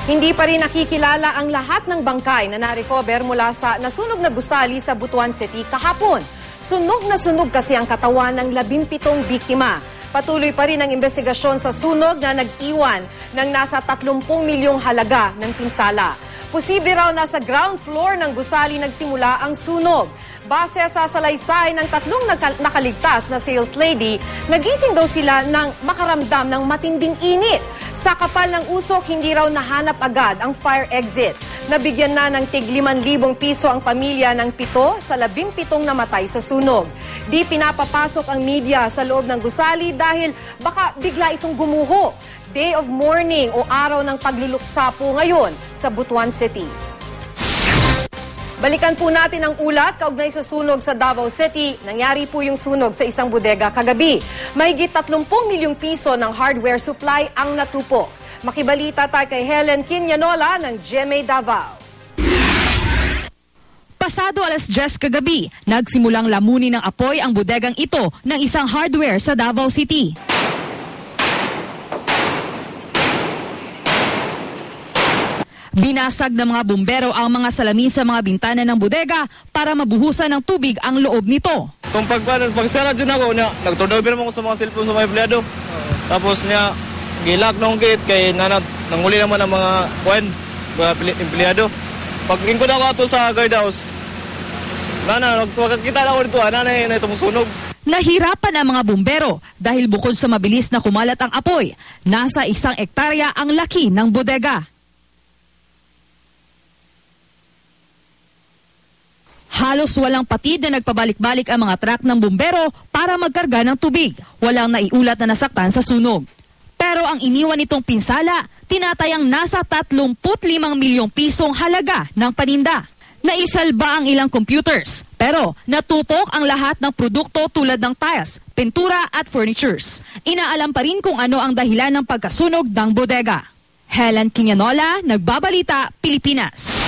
Hindi pa rin nakikilala ang lahat ng bangkay na narecover mula sa nasunog na gusali sa Butuan City kahapon. Sunog na sunog kasi ang katawan ng 17 biktima. Patuloy pa rin ang investigasyon sa sunog na nag-iwan ng nasa 30 milyong halaga ng pinsala. Posible raw na sa ground floor ng gusali nagsimula ang sunog. Base sa salaysay ng 3 nakaligtas na sales lady, nagising daw sila nang makaramdam ng matinding init. Sa kapal ng usok, hindi raw nahanap agad ang fire exit. Nabigyan na ng tig 5,000 piso ang pamilya ng 7 sa 17 namatay sa sunog. Di pinapapasok ang media sa loob ng gusali dahil baka bigla itong gumuho. Day of mourning o araw ng pagluluksa po ngayon sa Butuan City. Balikan po natin ang ulat kaugnay sa sunog sa Davao City. Nangyari po yung sunog sa isang bodega kagabi. Mahigit 30 milyong piso ng hardware supply ang natupok. Makibalita tayo kay Helen Quinianola ng GMA Davao. Pasado alas 10 kagabi, nagsimulang lamunin ng apoy ang bodegang ito ng isang hardware sa Davao City. Binasag ng mga bumbero ang mga salamin sa mga bintana ng bodega para mabuhusan ng tubig ang loob nito. Kung pagsara dyan ako, nagturnover naman ako sa mga cellphone sa mga empleyado. Tapos niya, gilak ng gate kay nanguli naman ang mga empleyado. Pag ingkod ako ato sa guardhouse, nagpagkakita na ako dito, na itong sunog. Nahirapan ang mga bumbero dahil bukod sa mabilis na kumalat ang apoy, nasa 1 hektarya ang laki ng bodega. Halos walang patid na nagpabalik-balik ang mga truck ng bumbero para magkarga ng tubig. Walang naiulat na nasaktan sa sunog. Pero ang iniwan nitong pinsala, tinatayang nasa 35 milyong pisong halaga ng paninda. Naisalba ang ilang computers, pero natupok ang lahat ng produkto tulad ng tiles, pintura at furnitures. Inaalam pa rin kung ano ang dahilan ng pagkasunog ng bodega. Helen Quinianola, Nagbabalita, Pilipinas.